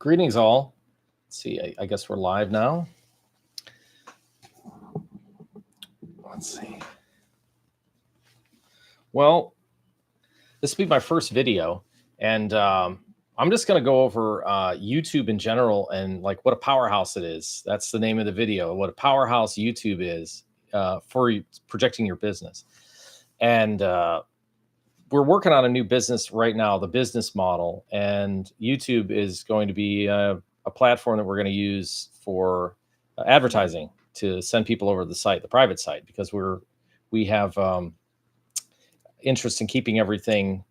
Greetings, all. Let's see, I guess we're live now. Let's see. Well, this will be my first video, and I'm just going to go over YouTube in general and like what a powerhouse it is. That's the name of the video, what a powerhouse YouTube is for projecting your business. And we're working on a new business right now, the business model, and YouTube is going to be a platform that we're going to use for advertising to send people over to the site, the private site, because we have interest in keeping everything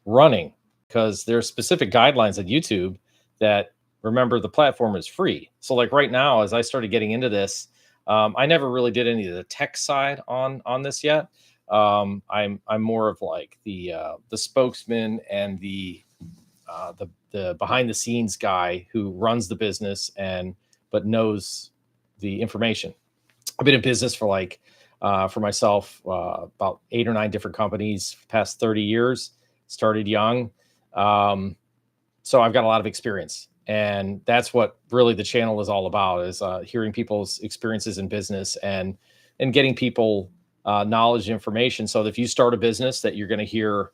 running, because there's specific guidelines at YouTube that, remember, the platform is free. So like right now, as I started getting into this, I never really did any of the tech side on this yet. I'm more of like the spokesman and the behind the scenes guy who runs the business but knows the information. I've been in business for like for myself about 8 or 9 different companies past 30 years. Started young, so I've got a lot of experience, and that's what really the channel is all about, is hearing people's experiences in business and getting people knowledge and information, so that if you start a business that you're going to hear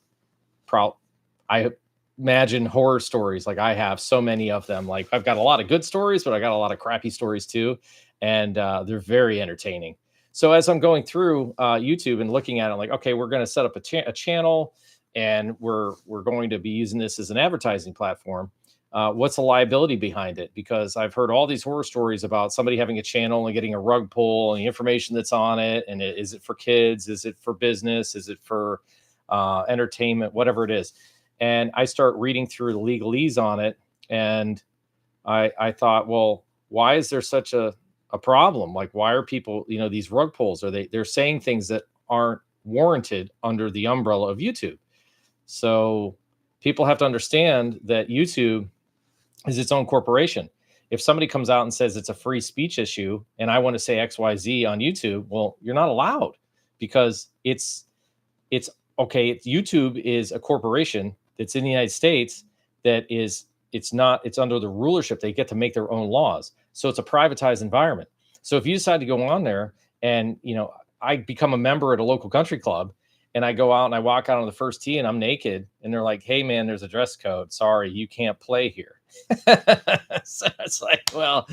I imagine horror stories. Like I have so many of them. Like I've got a lot of good stories, but I got a lot of crappy stories too, and they're very entertaining. So as I'm going through YouTube and looking at it, like, okay, we're going to set up a channel, and we're going to be using this as an advertising platform. What's the liability behind it? Because I've heard all these horror stories about somebody having a channel and getting a rug pull and the information that's on it. And is it for kids? Is it for business? Is it for entertainment? Whatever it is. And I start reading through the legalese on it. And I thought, well, why is there such a problem? Like, why are people, these rug pulls, they're saying things that aren't warranted under the umbrella of YouTube. So people have to understand that YouTube is its own corporation. If somebody comes out and says it's a free speech issue and I want to say XYZ on YouTube, well, you're not allowed, because it's okay. YouTube is a corporation that's in the United States it's under the rulership. They get to make their own laws. So it's a privatized environment. So if you decide to go on there and, I become a member at a local country club, and I go out and I walk out on the first tee and I'm naked, and they're like, hey man, there's a dress code. Sorry, you can't play here. So it's like, well,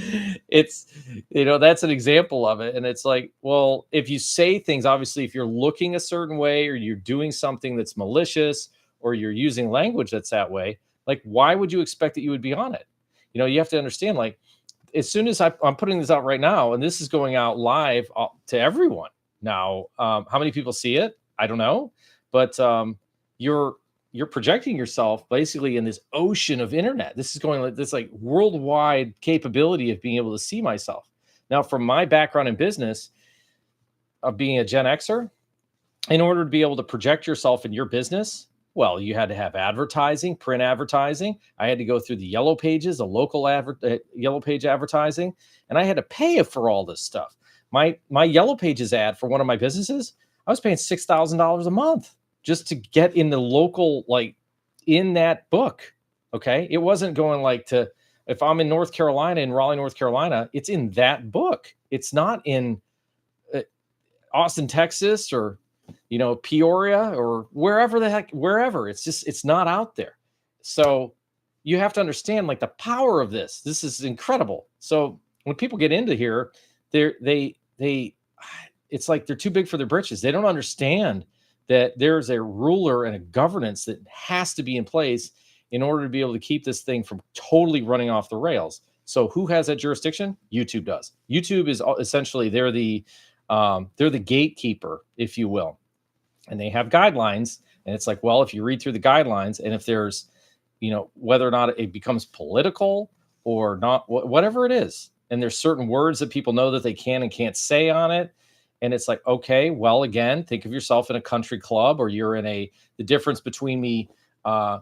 that's an example of it. And it's like, well, if you say things, obviously, if you're looking a certain way, or you're doing something that's malicious, or you're using language that's that way, like, why would you expect that you would be on it? You have to understand, like, as soon as I'm putting this out right now, and this is going out live to everyone now, how many people see it? I don't know, but you're projecting yourself basically in this ocean of internet. This is going like this, like, worldwide capability of being able to see myself. Now, from my background in business of being a Gen Xer, in order to be able to project yourself in your business, well, you had to have advertising, print advertising. I had to go through the yellow pages, the local yellow page advertising, and I had to pay for all this stuff. My yellow pages ad for one of my businesses, I was paying $6,000 a month just to get in the local, like, in that book. Okay. It wasn't going like if I'm in North Carolina, in Raleigh, North Carolina, it's in that book. It's not in Austin, Texas, or, Peoria, or wherever. It's not out there. So you have to understand, like, the power of this. This is incredible. So when people get into here, it's like they're too big for their britches. They don't understand that there's a ruler and a governance that has to be in place in order to be able to keep this thing from totally running off the rails. So who has that jurisdiction? YouTube does. YouTube is essentially, they're the gatekeeper, if you will. And they have guidelines. And it's like, well, if you read through the guidelines, and if there's, whether or not it becomes political or not, whatever it is, and there's certain words that people know that they can and can't say on it. And it's like, okay, well, again, think of yourself in a country club, or you're in the difference between me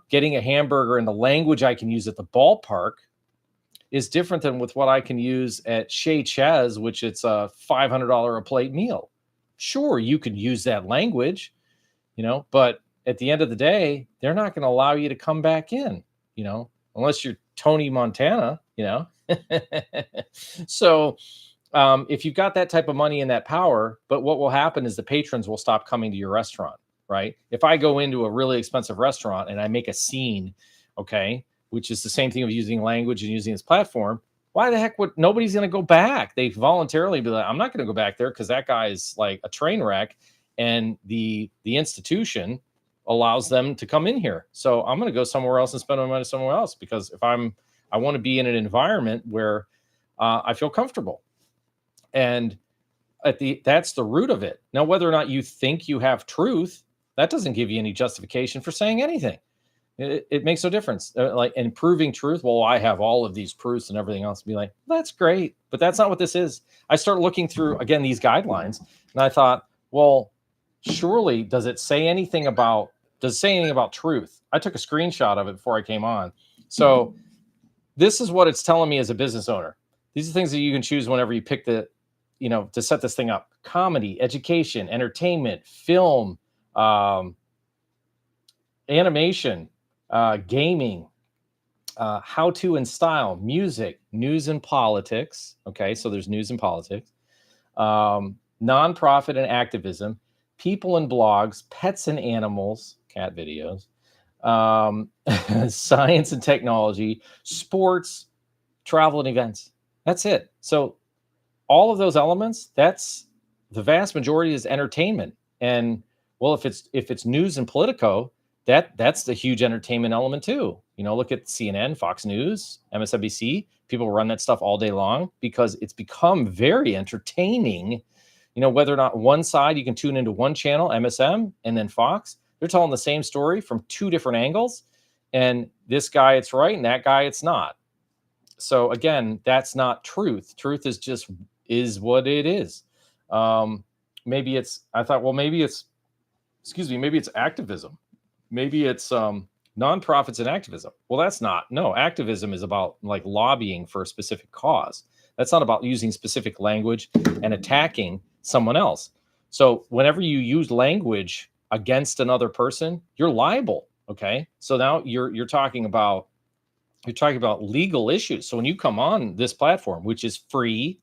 getting a hamburger and the language I can use at the ballpark is different than with what I can use at Chez Ches, which it's a $500 a plate meal. Sure, you could use that language, but at the end of the day, they're not going to allow you to come back in, unless you're Tony Montana, you know. So if you've got that type of money and that power, but what will happen is the patrons will stop coming to your restaurant, right? If I go into a really expensive restaurant and I make a scene, okay, which is the same thing of using language and using this platform, why the heck would nobody's going to go back? They voluntarily be like, I'm not going to go back there because that guy is like a train wreck, and the institution allows them to come in here. So I'm going to go somewhere else and spend my money somewhere else, because if I want to be in an environment where I feel comfortable. And that's the root of it. Now, whether or not you think you have truth, that doesn't give you any justification for saying anything. It makes no difference. Like, and proving truth, well, I have all of these proofs and everything else. Be like, that's great, but that's not what this is. I started looking through again these guidelines, and I thought, well, surely does it say anything about truth? I took a screenshot of it before I came on. So this is what it's telling me as a business owner. These are things that you can choose whenever you pick to set this thing up: comedy, education, entertainment, film, animation, gaming, how to and style, music, news and politics. Okay, so there's news and politics, nonprofit and activism, people and blogs, pets and animals, cat videos, science and technology, sports, travel and events. That's it. So all of those elements, that's the vast majority is entertainment. And well, if it's news and Politico, that's the huge entertainment element too. Look at CNN, Fox News, MSNBC. People run that stuff all day long because it's become very entertaining. Whether or not one side you can tune into one channel, MSM, and then Fox, they're telling the same story from two different angles. And this guy, it's right, and that guy, it's not. So again, that's not truth. Truth is what it is. Maybe it's activism. Maybe it's nonprofits and activism. Well, that's not. No, activism is about like lobbying for a specific cause. That's not about using specific language and attacking someone else. So whenever you use language against another person, you're liable. Okay. So now you're talking about legal issues. So when you come on this platform, which is free,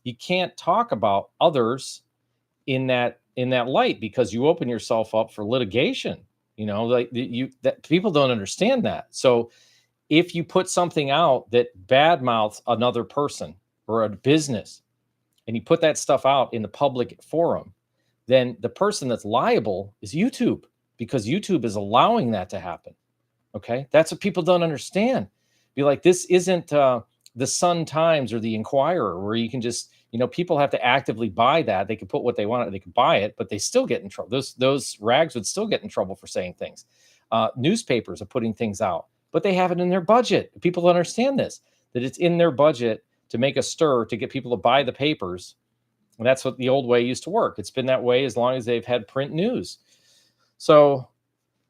you can't talk about others in that light, because you open yourself up for litigation. That people don't understand that. So if you put something out that badmouths another person or a business, and you put that stuff out in the public forum, then the person that's liable is YouTube, because YouTube is allowing that to happen. Okay. That's what people don't understand. Be like, this isn't the Sun Times or the Inquirer, where you can just, people have to actively buy that. They can put what they want, they can buy it, but they still get in trouble. Those rags would still get in trouble for saying things. Newspapers are putting things out, but they have it in their budget. People don't understand this, that it's in their budget to make a stir to get people to buy the papers. And that's what the old way used to work. It's been that way as long as they've had print news. So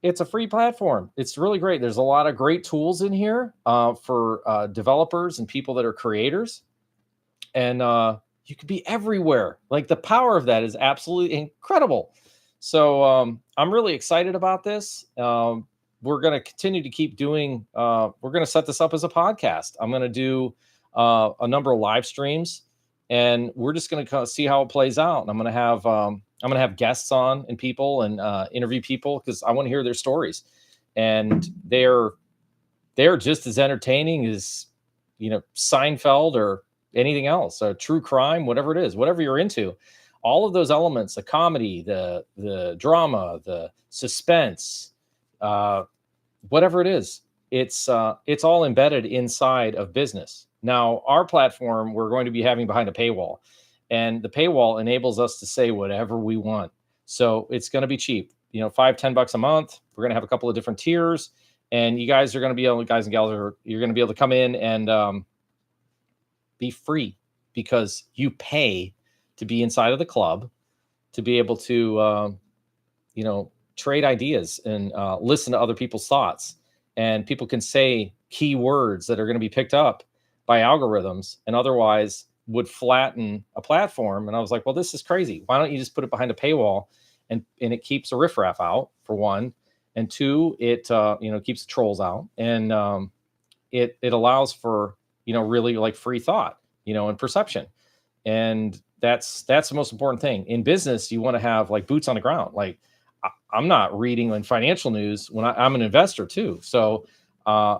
it's a free platform. It's really great. There's a lot of great tools in here for developers and people that are creators. And you could be everywhere. Like, the power of that is absolutely incredible. So I'm really excited about this. We're going to continue to keep doing, we're going to set this up as a podcast. I'm going to do a number of live streams, and we're just going to see how it plays out. And I'm going to have guests on and people and interview people, because I want to hear their stories. And they're just as entertaining as, Seinfeld or anything else, or true crime, whatever it is, whatever you're into. All of those elements, the comedy, the drama, the suspense, whatever it is, it's all embedded inside of business. Now, our platform, we're going to be having behind a paywall. And the paywall enables us to say whatever we want. So it's going to be cheap, $5-10 a month. We're going to have a couple of different tiers, and you guys are going to be able, guys and gals, you're going to be able to come in and be free, because you pay to be inside of the club, to be able to, trade ideas and listen to other people's thoughts. And people can say key words that are going to be picked up by algorithms and otherwise would flatten a platform. And I was like, well, this is crazy. Why don't you just put it behind a paywall, and it keeps a riffraff out, for one, and two, it keeps the trolls out, and it allows for, really like free thought, and perception. And that's the most important thing in business. You want to have like boots on the ground. Like I'm not reading in financial news when I'm an investor too. So uh,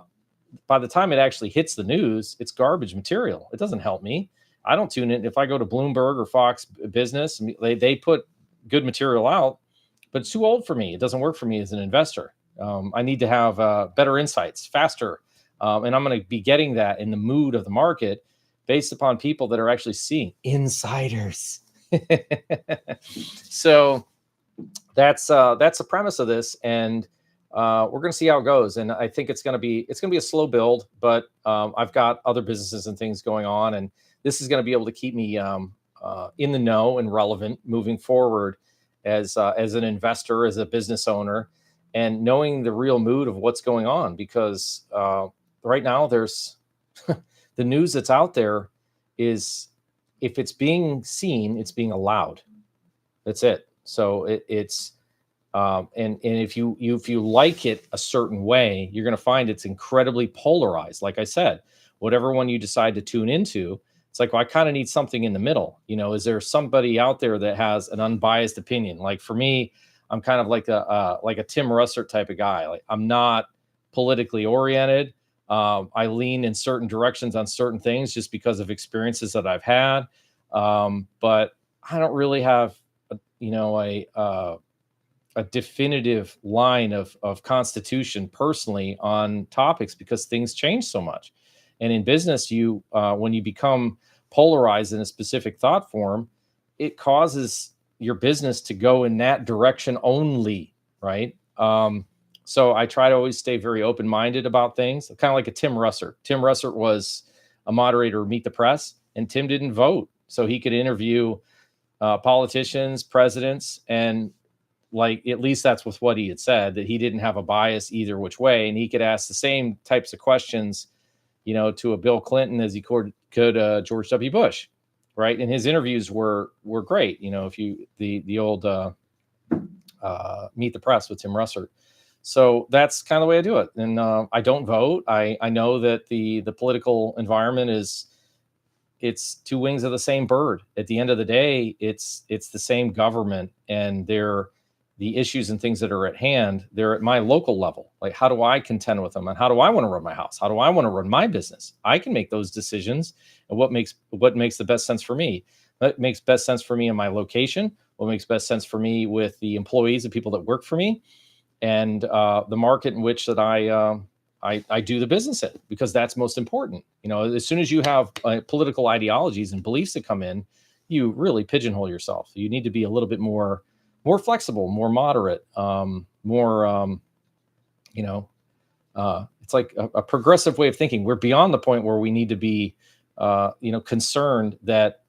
by the time it actually hits the news, it's garbage material. It doesn't help me. I don't tune in. If I go to Bloomberg or Fox Business, they put good material out, but it's too old for me. It doesn't work for me as an investor. I need to have better insights, faster, and I'm going to be getting that in the mood of the market based upon people that are actually seeing insiders. So that's the premise of this, and we're going to see how it goes. And I think it's going to be a slow build, but I've got other businesses and things going on, and this is going to be able to keep me in the know and relevant moving forward as an investor, as a business owner, and knowing the real mood of what's going on. Because right now, there's the news that's out there is, if it's being seen, it's being allowed. That's it. So it's and if you like it a certain way, you're going to find it's incredibly polarized. Like I said, whatever one you decide to tune into, it's like, well, I kind of need something in the middle. Is there somebody out there that has an unbiased opinion? Like for me, I'm kind of like a Tim Russert type of guy. Like I'm not politically oriented. I lean in certain directions on certain things just because of experiences that I've had. But I don't really have a definitive line of constitution personally on topics, because things change so much. And in business, you when you become polarized in a specific thought form, it causes your business to go in that direction only, right? So I try to always stay very open-minded about things, kind of like a Tim Russert. Tim Russert was a moderator of Meet the Press, and Tim didn't vote, so he could interview politicians, presidents, and like at least that's with what he had said, that he didn't have a bias either which way, and he could ask the same types of questions, to a Bill Clinton as he could George W. Bush, right? And his interviews were great. If you the old Meet the Press with Tim Russert. So that's kind of the way I do it. And I don't vote. I know that the political environment it's two wings of the same bird. At the end of the day, it's the same government, and the issues and things that are at hand, they're at my local level. Like, how do I contend with them? And how do I want to run my house? How do I want to run my business? I can make those decisions, and what makes the best sense for me. What makes best sense for me in my location, what makes best sense for me with the employees and people that work for me, and the market in which that I do the business in, because that's most important. As soon as you have political ideologies and beliefs that come in, you really pigeonhole yourself. You need to be a little bit more flexible, more moderate, more, it's like a progressive way of thinking. We're beyond the point where we need to be, concerned that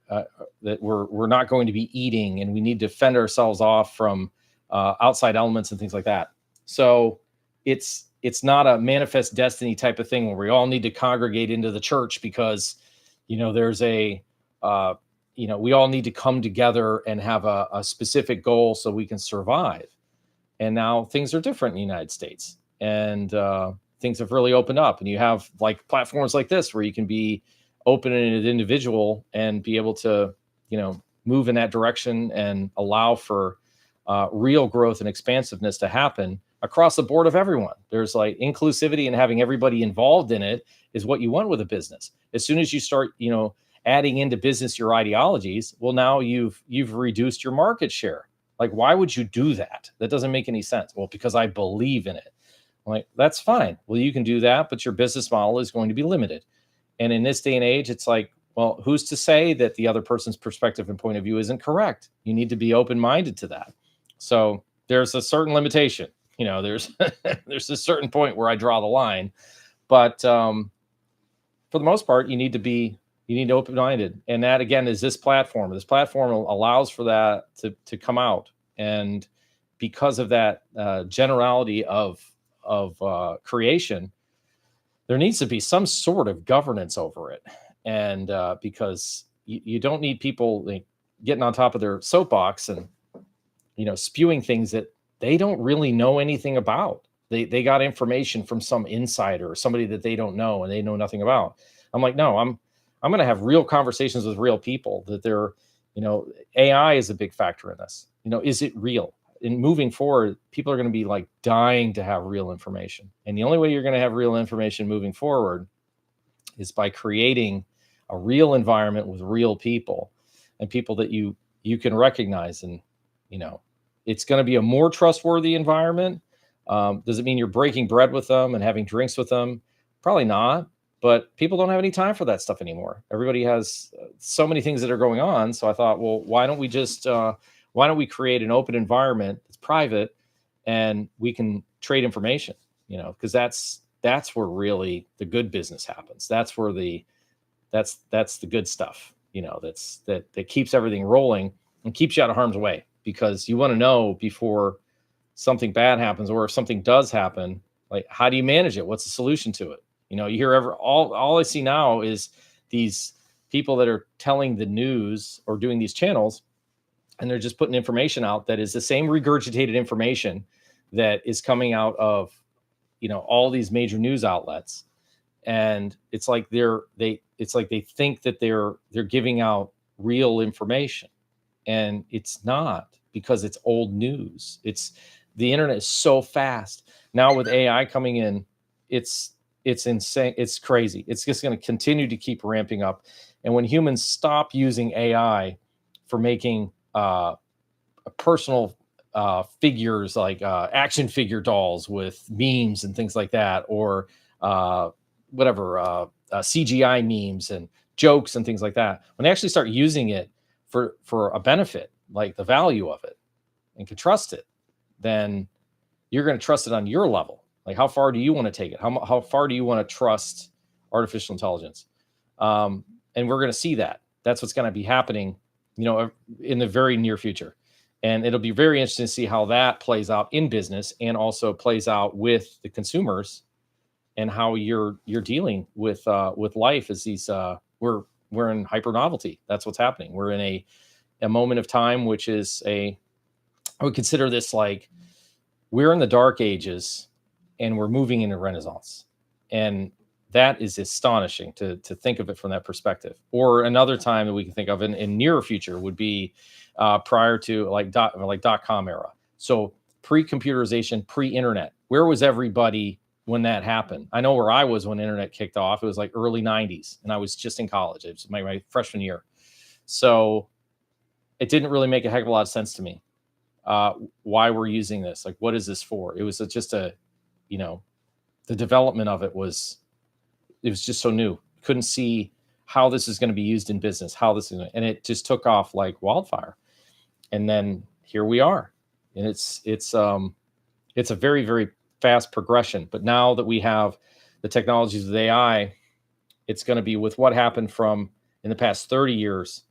we're not going to be eating, and we need to fend ourselves off from outside elements and things like that. So it's not a manifest destiny type of thing where we all need to congregate into the church because, there's a, we all need to come together and have a specific goal so we can survive. And now things are different in the United States, and things have really opened up, and you have like platforms like this where you can be open as an individual and be able to, move in that direction and allow for real growth and expansiveness to happen across the board of everyone. There's like inclusivity, and having everybody involved in it is what you want with a business. As soon as you start, adding into business your ideologies, well, now you've reduced your market share. Like, why would you do that? That doesn't make any sense. Well, because I believe in it. I'm like, that's fine. Well, you can do that, but your business model is going to be limited. And in this day and age, it's like, well, who's to say that the other person's perspective and point of view isn't correct? You need to be open-minded to that. So there's a certain limitation. There's there's a certain point where I draw the line, but for the most part, you need to be open-minded. And that, again, is this platform. This platform allows for that to come out. And because of that generality of creation, there needs to be some sort of governance over it. And because you don't need people like getting on top of their soapbox and, spewing things that they don't really know anything about. They got information from some insider or somebody that they don't know and they know nothing about. I'm like, no, I'm going to have real conversations with real people that they're, AI is a big factor in this. Is it real? And moving forward, people are going to be like dying to have real information. And the only way you're going to have real information moving forward is by creating a real environment with real people and people that you can recognize. And, it's going to be a more trustworthy environment. Does it mean you're breaking bread with them and having drinks with them? Probably not. But people don't have any time for that stuff anymore. Everybody has so many things that are going on. So I thought, well, why don't we create an open environment that's private and we can trade information, because that's where really the good business happens. That's where that's the good stuff, that keeps everything rolling and keeps you out of harm's way, because you want to know before something bad happens, or if something does happen, like, how do you manage it? What's the solution to it? You hear all I see now is these people that are telling the news or doing these channels, and they're just putting information out that is the same regurgitated information that is coming out of, all these major news outlets. And it's like they think that they're giving out real information, and it's not, because it's old news. The internet is so fast now with AI coming in. It's insane. It's crazy. It's just going to continue to keep ramping up. And when humans stop using AI for making personal figures, like action figure dolls with memes and things like that, or CGI memes and jokes and things like that, when they actually start using it for a benefit, like the value of it, and can trust it, then you're going to trust it on your level. Like, how far do you want to take it? How far do you want to trust artificial intelligence? And we're going to see that. That's what's going to be happening, in the very near future. And it'll be very interesting to see how that plays out in business, and also plays out with the consumers, and how you're dealing with life as these we're in hyper novelty. That's what's happening. We're in a moment of time, which is I would consider this like we're in the dark ages and we're moving into Renaissance. And that is astonishing to think of it from that perspective. Or another time that we can think of in nearer future would be prior to like dot-com era. So pre-computerization, pre-internet. Where was everybody when that happened? I know where I was when internet kicked off. It was like early 90s, and I was just in college. It was my freshman year. So it didn't really make a heck of a lot of sense to me. Why we're using this, like, what is this for? It was just the development of it was just so new. Couldn't see how this is going to be used in business, and it just took off like wildfire. And then here we are, and it's a very, very fast progression. But now that we have the technologies of AI, it's going to be, with what happened from in the past 30 years,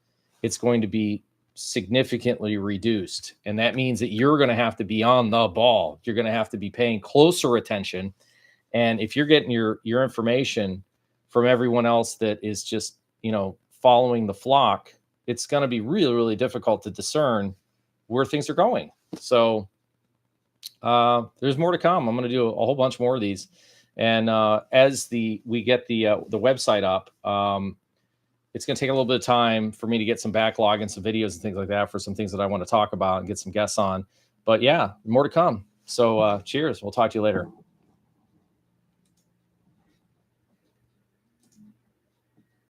it's going to be significantly reduced. And that means that you're going to have to be on the ball. You're going to have to be paying closer attention. And if you're getting your information from everyone else that is just, following the flock, it's going to be really, really difficult to discern where things are going. So there's more to come. I'm going to do a whole bunch more of these. And as we get the website up, it's going to take a little bit of time for me to get some backlog and some videos and things like that for some things that I want to talk about and get some guests on. But yeah, more to come. So cheers. We'll talk to you later.